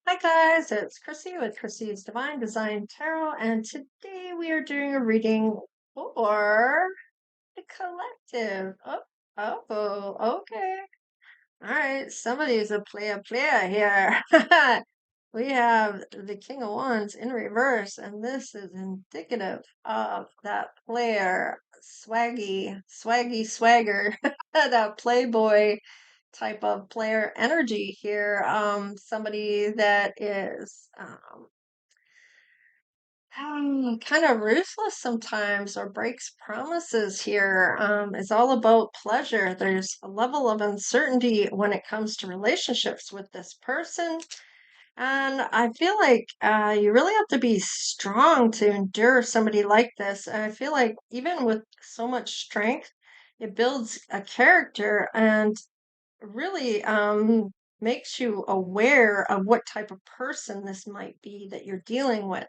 Hi guys, it's Chrissy with Chrissy's Divine Design Tarot, and today we are doing a reading for the collective. Okay. All right, somebody's a player here. We have the King of Wands in reverse, and this is indicative of that player, swagger, that playboy type of player energy here. Somebody that is kind of ruthless sometimes or breaks promises here. It's all about pleasure. There's a level of uncertainty when it comes to relationships with this person. And I feel like you really have to be strong to endure somebody like this. And I feel like even with so much strength, it builds a character and really makes you aware of what type of person this might be that you're dealing with.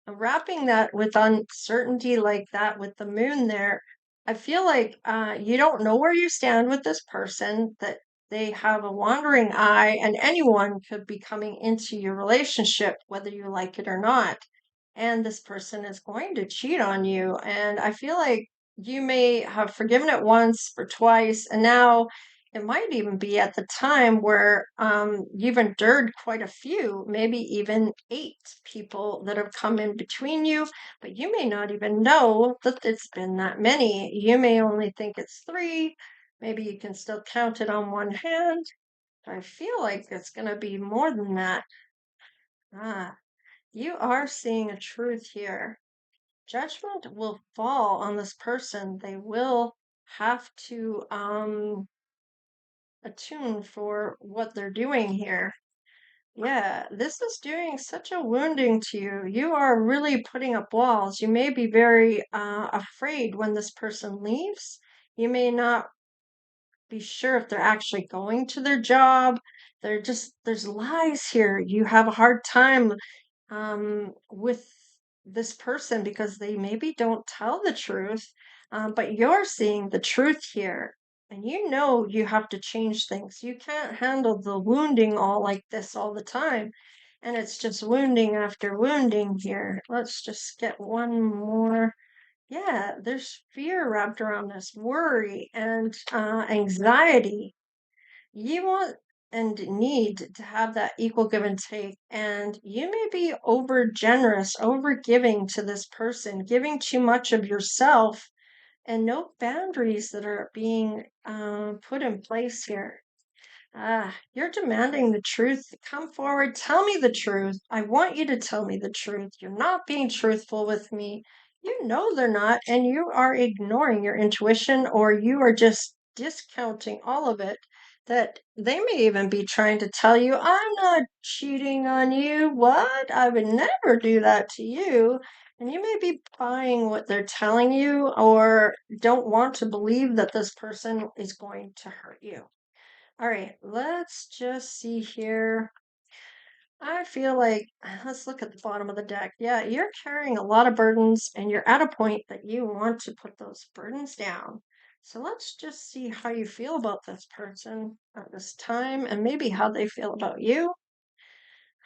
And wrapping that with uncertainty like that with the moon there, I feel like you don't know where you stand with this person, that they have a wandering eye, and anyone could be coming into your relationship, whether you like it or not. And this person is going to cheat on you. And I feel like you may have forgiven it once or twice, and now it might even be at the time where you've endured quite a few, maybe even 8 people that have come in between you, but you may not even know that it's been that many. You may only think it's 3. Maybe you can still count it on one hand. I feel like it's going to be more than that. Ah, you are seeing a truth here. Judgment will fall on this person. They will have to attune for what they're doing here. Yeah, this is doing such a wounding to you. You are really putting up walls. You may be very afraid when this person leaves. You may not be sure if they're actually going to their job. There's lies here. You have a hard time with this person because they maybe don't tell the truth, but you're seeing the truth here. And you know you have to change things. You can't handle the wounding all like this all the time. And it's just wounding after wounding here. Let's just get one more. Yeah, there's fear wrapped around this, worry and anxiety. You want and need to have that equal give and take, and you may be over generous, over giving to this person, giving too much of yourself, and no boundaries that are being put in place here. You're demanding the truth. Come forward, tell me the truth. I want you to tell me the truth. You're not being truthful with me. You know they're not, and you are ignoring your intuition, or you are just discounting all of it. That they may even be trying to tell you, I'm not cheating on you. What? I would never do that to you. And you may be buying what they're telling you, or don't want to believe that this person is going to hurt you. All right, let's just see here. I feel like, let's look at the bottom of the deck. Yeah, you're carrying a lot of burdens and you're at a point that you want to put those burdens down. So let's just see how you feel about this person at this time and maybe how they feel about you.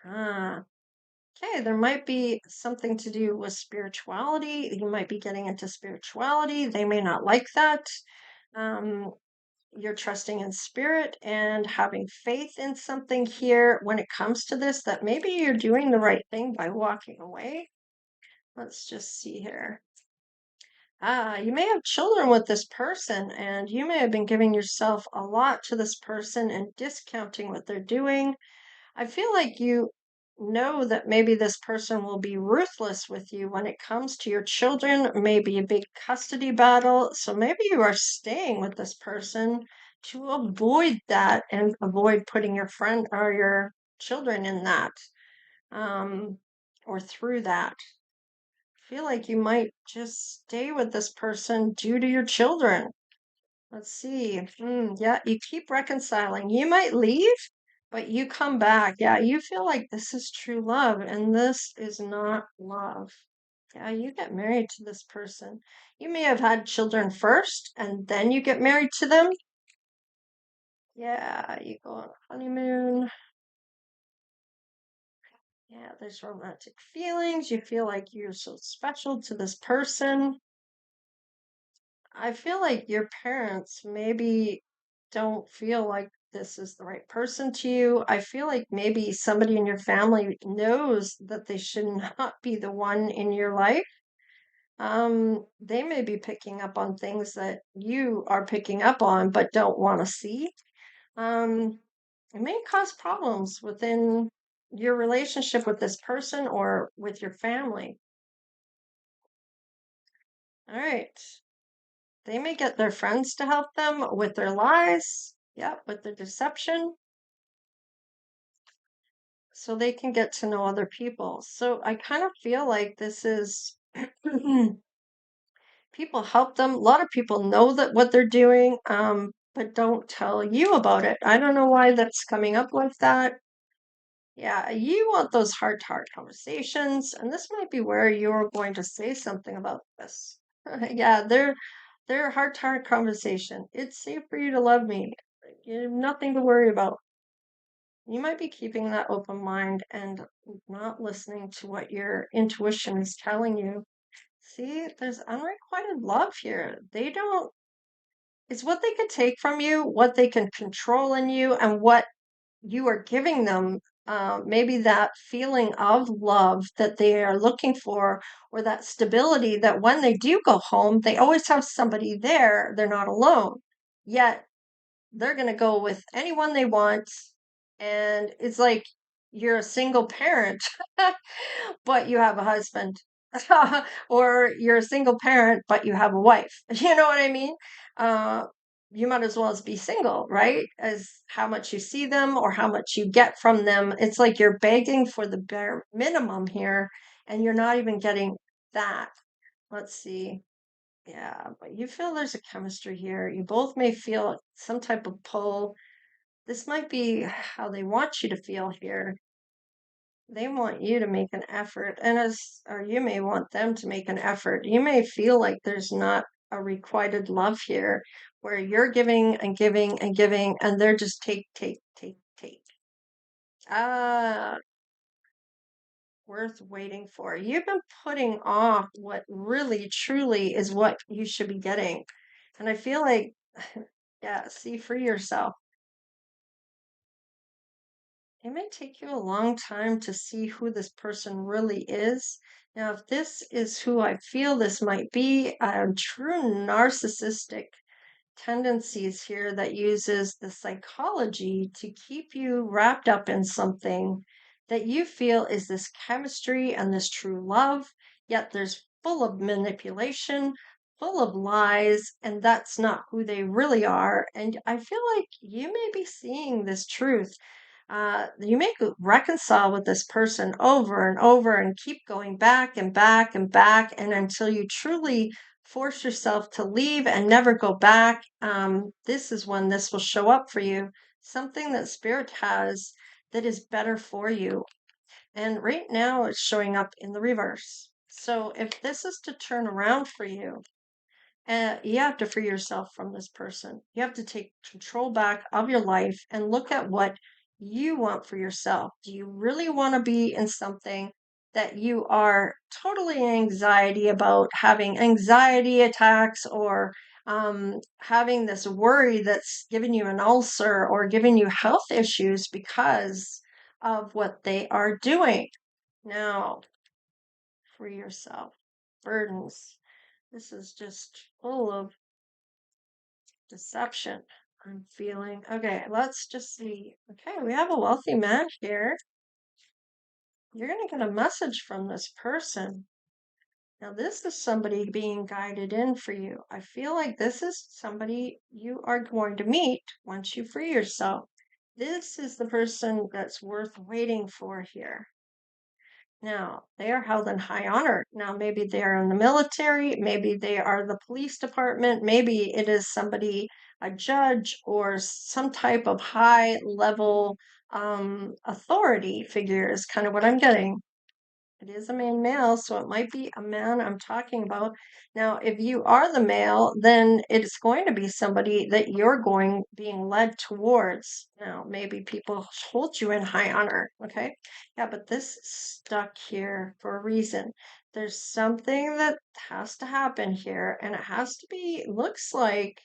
Ah, okay, there might be something to do with spirituality. You might be getting into spirituality. They may not like that. Um, you're trusting in spirit and having faith in something here when it comes to this, that maybe you're doing the right thing by walking away. Let's just see here. You may have children with this person, and you may have been giving yourself a lot to this person and discounting what they're doing. I feel like you know that maybe this person will be ruthless with you when it comes to your children, maybe a big custody battle. So maybe you are staying with this person to avoid that and avoid putting your friend or your children in that, um, or through that. I feel like you might just stay with this person due to your children. Let's see. Yeah, you keep reconciling. You might leave, but you come back. Yeah, you feel like this is true love, and this is not love. Yeah, you get married to this person. You may have had children first, and then you get married to them. Yeah, you go on a honeymoon. Yeah, there's romantic feelings. You feel like you're so special to this person. I feel like your parents maybe don't feel like this is the right person to you. I feel like maybe somebody in your family knows that they should not be the one in your life. They may be picking up on things that you are picking up on but don't want to see. Um, it may cause problems within your relationship with this person or with your family. All right. They may get their friends to help them with their lies, yeah, with their deception, so they can get to know other people. So I kind of feel like this is people help them. A lot of people know that what they're doing, but don't tell you about it. I don't know why that's coming up like that. Yeah, you want those heart-to-heart conversations, and this might be where you're going to say something about this. Yeah, they're heart-to-heart conversation. It's safe for you to love me. You have nothing to worry about. You might be keeping that open mind and not listening to what your intuition is telling you. See, there's unrequited love here. They don't, it's what they can take from you, what they can control in you, and what you are giving them maybe that feeling of love that they are looking for, or that stability that when they do go home, they always have somebody there. They're not alone. Yet they're going to go with anyone they want. And it's like you're a single parent, but you have a husband. Or you're a single parent, but you have a wife. You know what I mean? Uh, you might as well as be single, right? As how much you see them or how much you get from them. It's like you're begging for the bare minimum here, and you're not even getting that. Let's see. Yeah, but you feel there's a chemistry here. You both may feel some type of pull. This might be how they want you to feel here. They want you to make an effort, and or you may want them to make an effort. You may feel like there's not a requited love here, where you're giving and giving and giving, and they're just take, take, take, take. Ah, worth waiting for. You've been putting off what really, truly is what you should be getting. And I feel like, yeah, see for yourself. It may take you a long time to see who this person really is. Now, if this is who I feel this might be, a true narcissistic tendencies here that uses the psychology to keep you wrapped up in something that you feel is this chemistry and this true love, yet there's full of manipulation, full of lies, and that's not who they really are. And I feel like you may be seeing this truth. You may reconcile with this person over and over and keep going back and back and back, and until you truly force yourself to leave and never go back. This is when this will show up for you. Something that Spirit has that is better for you. And right now it's showing up in the reverse. So if this is to turn around for you, you have to free yourself from this person. You have to take control back of your life and look at what you want for yourself. Do you really want to be in something that you are totally anxiety about, having anxiety attacks, or having this worry that's giving you an ulcer or giving you health issues because of what they are doing? Now, free yourself. Burdens. This is just full of deception. I'm feeling. Okay, let's just see. Okay, we have a wealthy man here. You're going to get a message from this person. Now, this is somebody being guided in for you. I feel like this is somebody you are going to meet once you free yourself. This is the person that's worth waiting for here. Now, they are held in high honor. Now, maybe they are in the military, maybe they are the police department, maybe it is somebody, a judge, or some type of high level authority figure, is kind of what I'm getting. It is a main male, so it might be a man I'm talking about. Now, if you are the male, then it's going to be somebody that you're going being led towards. Now, maybe people hold you in high honor, okay? Yeah, but this is stuck here for a reason. There's something that has to happen here, and it has to be, looks like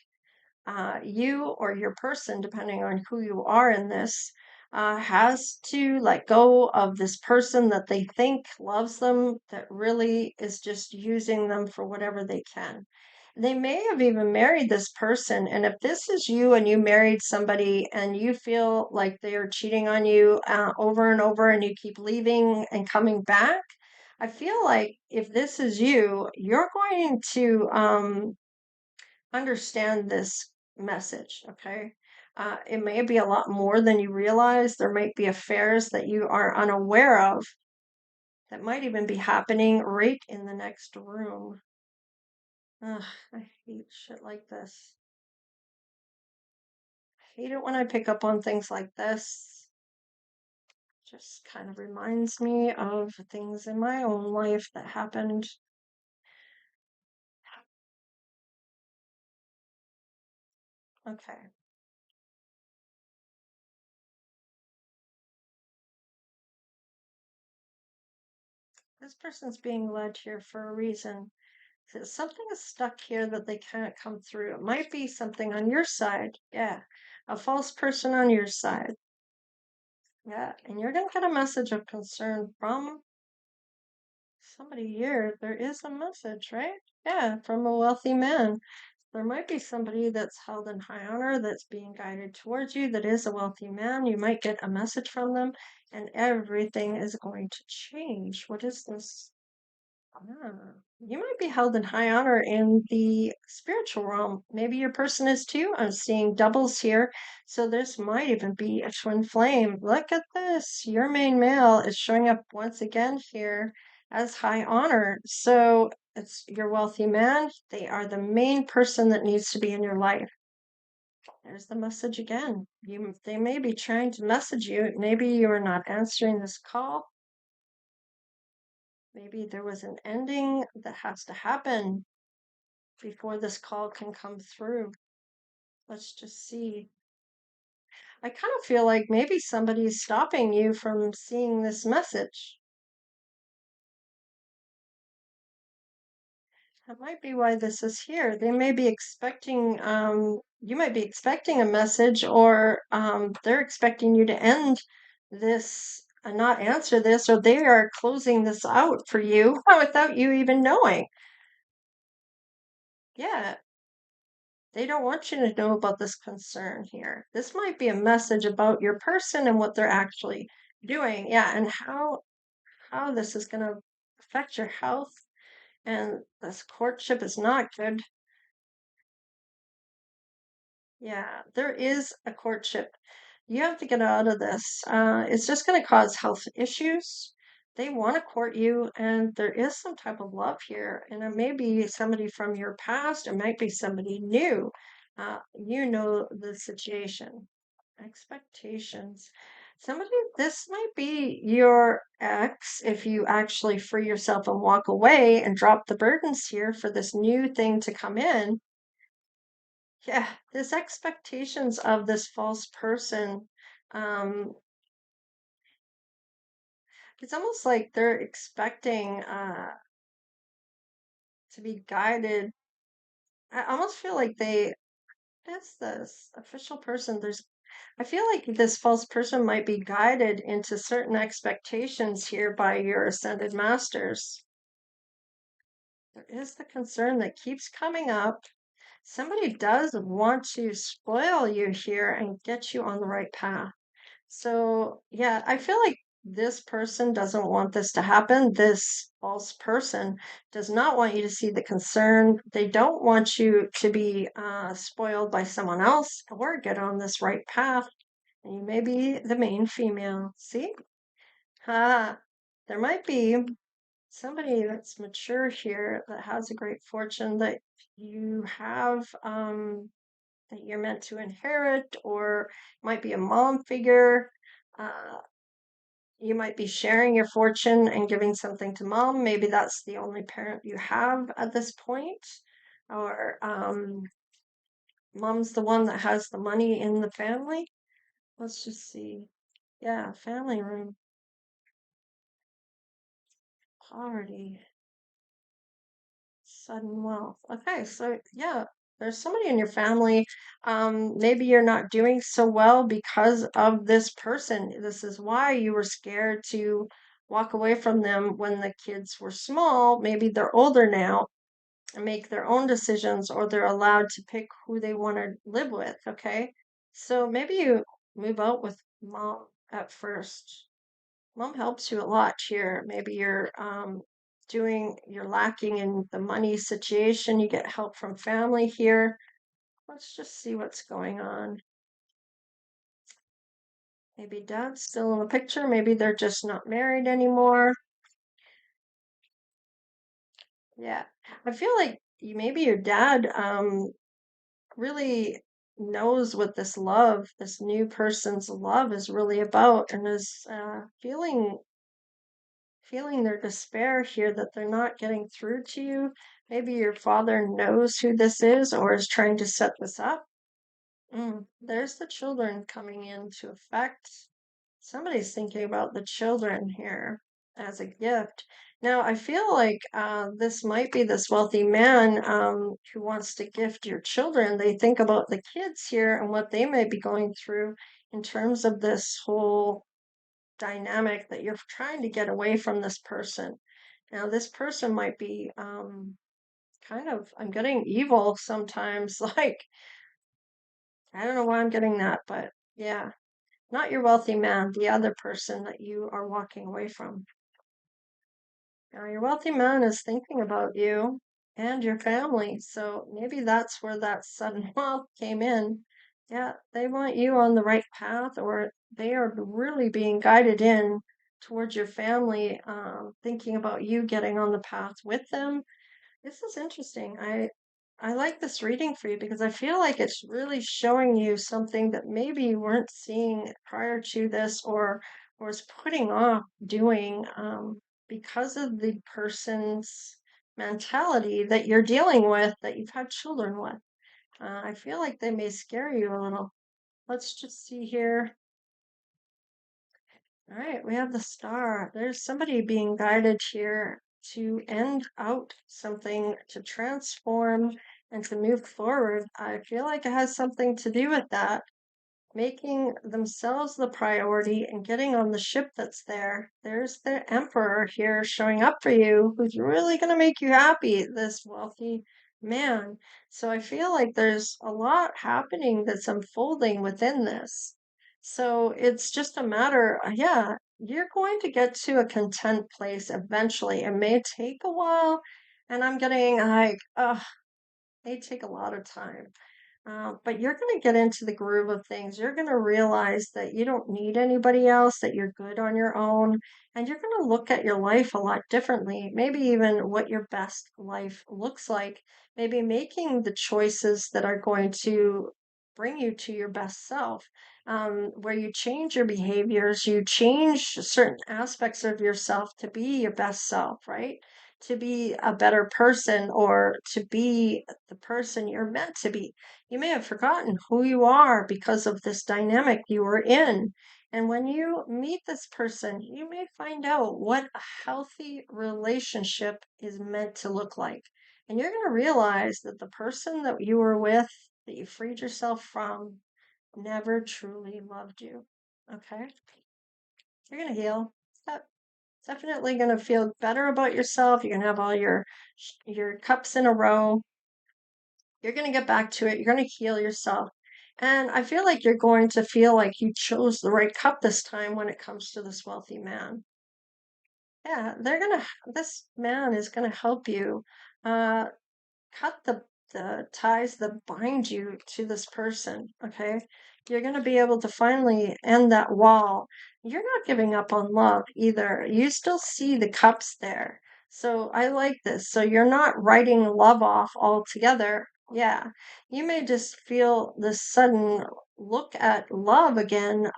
you or your person, depending on who you are in this, has to let go of this person that they think loves them, that really is just using them for whatever they can. They may have even married this person, and if this is you and you married somebody and you feel like they're cheating on you over and over and you keep leaving and coming back, I feel like if this is you, you're going to understand this message, okay? It may be a lot more than you realize. There might be affairs that you are unaware of that might even be happening right in the next room. Ugh, I hate shit like this. I hate it when I pick up on things like this. Just kind of reminds me of things in my own life that happened. Okay, this person's being led here for a reason. Something is stuck here that they can't come through. It might be something on your side. Yeah. A false person on your side. Yeah. And you're going to get a message of concern from somebody here. There is a message, right? Yeah. From a wealthy man. There might be somebody that's held in high honor that's being guided towards you that is a wealthy man. You might get a message from them and everything is going to change. What is this? Ah, you might be held in high honor in the spiritual realm. Maybe your person is too. I'm seeing doubles here. So this might even be a twin flame. Look at this. Your main male is showing up once again here as high honor. So it's your wealthy man. They are the main person that needs to be in your life. There's the message again. They may be trying to message you. Maybe you are not answering this call. Maybe there was an ending that has to happen before this call can come through. Let's just see. I kind of feel like maybe somebody's stopping you from seeing this message. That might be why this is here. They may be expecting, you might be expecting a message, or they're expecting you to end this and not answer this, or they are closing this out for you without you even knowing. Yeah, they don't want you to know about this concern here. This might be a message about your person and what they're actually doing. Yeah, and how this is going to affect your health. And this courtship is not good. Yeah, there is a courtship. You have to get out of this. It's just going to cause health issues. They want to court you, and there is some type of love here. And it may be somebody from your past, it might be somebody new. You know the situation. Expectations. Somebody, this might be your ex if you actually free yourself and walk away and drop the burdens here for this new thing to come in. Yeah, this expectations of this false person, um, it's almost like they're expecting to be guided. I almost feel like what is this official person? I feel like this false person might be guided into certain expectations here by your ascended masters. There is the concern that keeps coming up. Somebody does want to spoil you here and get you on the right path. So, yeah, I feel like this person doesn't want this to happen. This false person does not want you to see the concern. They don't want you to be spoiled by someone else or get on this right path. And you may be the main female. See? Ha! There might be somebody that's mature here that has a great fortune that you have that you're meant to inherit, or might be a mom figure. Uh, You might be sharing your fortune and giving something to mom. Maybe that's the only parent you have at this point. Or mom's the one that has the money in the family. Let's just see. Yeah, family room, poverty, sudden wealth. Okay, so yeah, there's somebody in your family. Maybe you're not doing so well because of this person. This is why you were scared to walk away from them when the kids were small. Maybe they're older now and make their own decisions, or they're allowed to pick who they want to live with. Okay, so maybe you move out with mom at first. Mom helps you a lot here. Maybe you're lacking in the money situation. You get help from family here. Let's just see what's going on. Maybe dad's still in the picture. Maybe they're just not married anymore. Yeah. I feel like maybe your dad really knows what this love, this new person's love is really about, and is feeling their despair here that they're not getting through to you. Maybe your father knows who this is or is trying to set this up. There's the children coming into effect. Somebody's thinking about the children here as a gift. Now, I feel like this might be this wealthy man who wants to gift your children. They think about the kids here and what they may be going through in terms of this whole dynamic that you're trying to get away from this person. Now, this person might be kind of, I'm getting evil sometimes. Like, I don't know why I'm getting that, but yeah, not your wealthy man, the other person that you are walking away from. Now, your wealthy man is thinking about you and your family, so maybe that's where that sudden wealth came in. Yeah, they want you on the right path, or they are really being guided in towards your family, thinking about you getting on the path with them. This is interesting. I like this reading for you because I feel like it's really showing you something that maybe you weren't seeing prior to this, or was putting off doing because of the person's mentality that you're dealing with, that you've had children with. I feel like they may scare you a little. Let's just see here. All right, we have the star. There's somebody being guided here to end out something, to transform and to move forward. I feel like it has something to do with that, making themselves the priority and getting on the ship that's there. There's the emperor here showing up for you, who's really going to make you happy, this wealthy man. So I feel like there's a lot happening that's unfolding within this. So it's just a matter, yeah, you're going to get to a content place eventually. It may take a while, and I'm getting like, they take a lot of time. But you're going to get into the groove of things. You're going to realize that you don't need anybody else, that you're good on your own, and you're going to look at your life a lot differently. Maybe even what your best life looks like. Maybe making the choices that are going to bring you to your best self, where you change your behaviors, you change certain aspects of yourself to be your best self, right? To be a better person, or to be the person you're meant to be. You may have forgotten who you are because of this dynamic you were in. And when you meet this person, you may find out what a healthy relationship is meant to look like. And you're going to realize that the person that you were with, that you freed yourself from, never truly loved you. Okay? You're going to heal. Yep. Definitely going to feel better about yourself. You're going to have all your cups in a row. You're going to get back to it. You're going to heal yourself. And I feel like you're going to feel like you chose the right cup this time when it comes to this wealthy man. Yeah, this man is going to help you uh, cut the ties that bind you to this person, okay? You're going to be able to finally end that wall. You're not giving up on love either. You still see the cups there. So I like this. So you're not writing love off altogether. Yeah, you may just feel this sudden look at love again,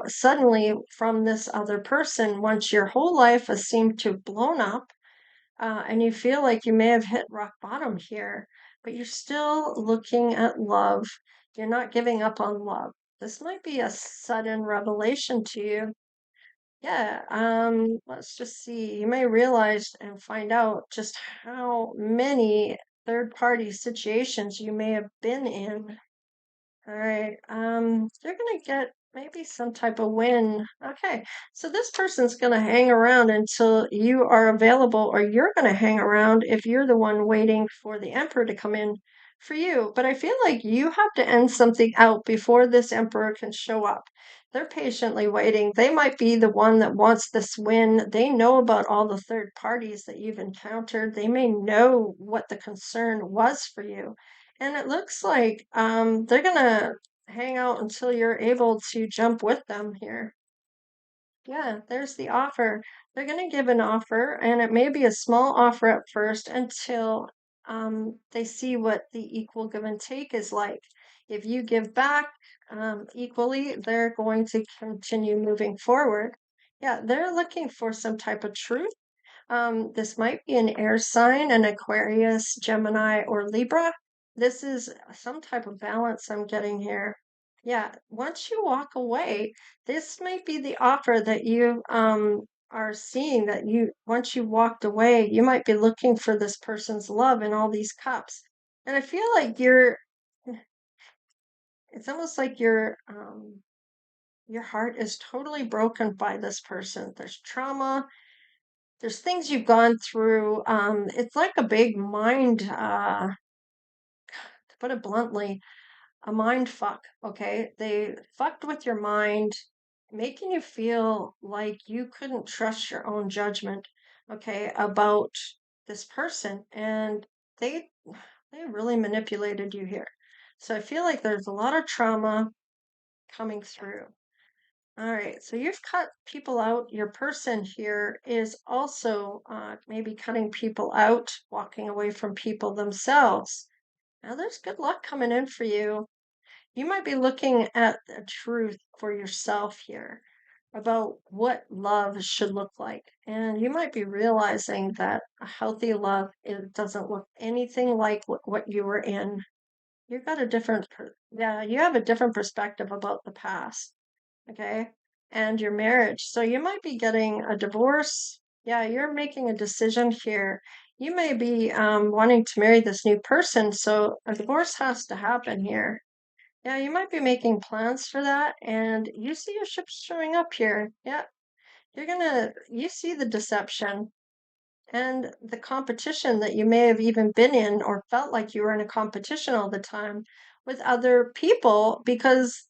suddenly from this other person once your whole life has seemed to have blown up, and you feel like you may have hit rock bottom here, but you're still looking at love. You're not giving up on love. This might be a sudden revelation to you. Yeah, let's just see. You may realize and find out just how many third party situations you may have been in. All right. You're gonna get maybe some type of win. Okay. So this person's gonna hang around until you are available, or you're gonna hang around if you're the one waiting for the emperor to come in for you. But I feel like you have to end something out before this emperor can show up. They're patiently waiting. They might be the one that wants this win. They know about all the third parties that you've encountered. They may know what the concern was for you. And it looks like they're gonna hang out until you're able to jump with them here. Yeah, there's the offer. They're gonna give an offer, and it may be a small offer at first until they see what the equal give and take is like. If you give back equally, they're going to continue moving forward. Yeah, they're looking for some type of truth. This might be an air sign, an Aquarius, Gemini, or Libra. This is some type of balance I'm getting here. Yeah, once you walk away, this might be the offer that you are seeing that you once you walked away, you might be looking for this person's love in all these cups. And I feel like it's almost like your heart is totally broken by this person. There's trauma, there's things you've gone through. It's like a big mind, to put it bluntly, a mind fuck. Okay. They fucked with your mind, making you feel like you couldn't trust your own judgment, okay, about this person. And they, they really manipulated you here. So I feel like there's a lot of trauma coming through. All right, so you've cut people out. Your person here is also maybe cutting people out, walking away from people themselves. Now, there's good luck coming in for you. You might be looking at the truth for yourself here about what love should look like. And you might be realizing that a healthy love, it doesn't look anything like what you were in. You've got a yeah, you have a different perspective about the past, okay? And your marriage. So you might be getting a divorce. Yeah, you're making a decision here. You may be wanting to marry this new person, so a divorce has to happen here. Yeah, you might be making plans for that, and you see your ship showing up here. Yeah, you see the deception and the competition that you may have even been in or felt like you were in a competition all the time with other people because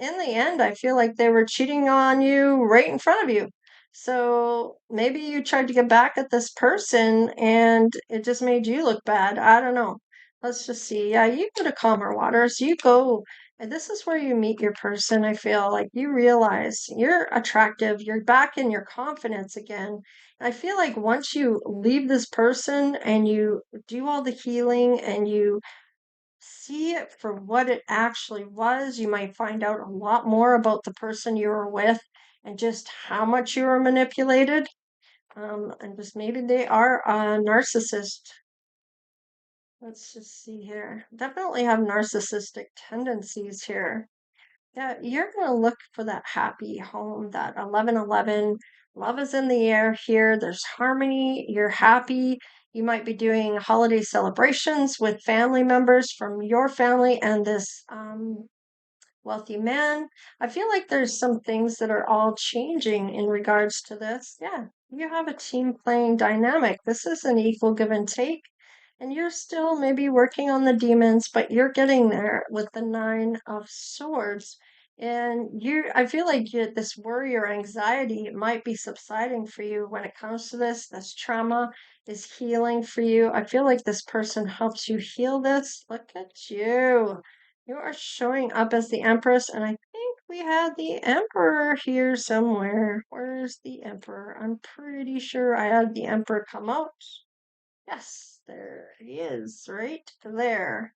in the end I feel like they were cheating on you right in front of you. So maybe you tried to get back at this person and it just made you look bad. I don't know. Let's just see. Yeah, you go to calmer waters. You go, and this is where you meet your person. I feel like you realize you're attractive. You're back in your confidence again. I feel like once you leave this person and you do all the healing and you see it for what it actually was, you might find out a lot more about the person you were with and just how much you were manipulated. And just maybe they are a narcissist. Let's just see here. Definitely have narcissistic tendencies here. Yeah, you're going to look for that happy home, that 1111. Love is in the air here. There's harmony. You're happy. You might be doing holiday celebrations with family members from your family and this wealthy man. I feel like there's some things that are all changing in regards to this. Yeah, you have a team playing dynamic. This is an equal give and take. And you're still maybe working on the demons, but you're getting there with the Nine of Swords. And I feel like this worry or anxiety might be subsiding for you when it comes to this. This trauma is healing for you. I feel like this person helps you heal this. Look at you. You are showing up as the Empress, and I think we had the Emperor here somewhere. Where's the Emperor? I'm pretty sure I had the Emperor come out. Yes, there he is, right there.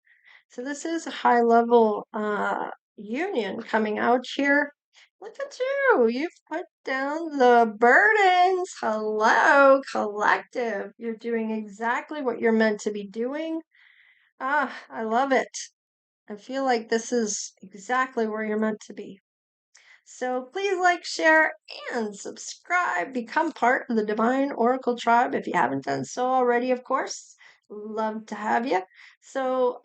So this is a high level union coming out here. Look at you. You've put down the burdens. Hello, collective. You're doing exactly what you're meant to be doing. Ah, I love it. I feel like this is exactly where you're meant to be. So please like, share, and subscribe. Become part of the Divine Oracle Tribe if you haven't done so already, of course. Love to have you. So,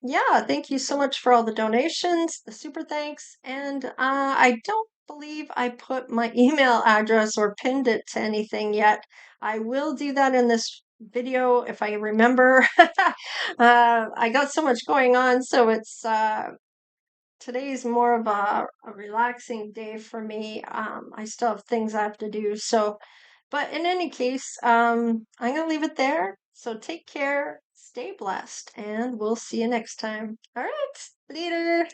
yeah, thank you so much for all the donations, the super thanks. And I don't believe I put my email address or pinned it to anything yet. I will do that in this video if I remember. I got so much going on, so it's today's more of a relaxing day for me. I still have things I have to do. So, but in any case, I'm going to leave it there. So take care, stay blessed, and we'll see you next time. All right, later.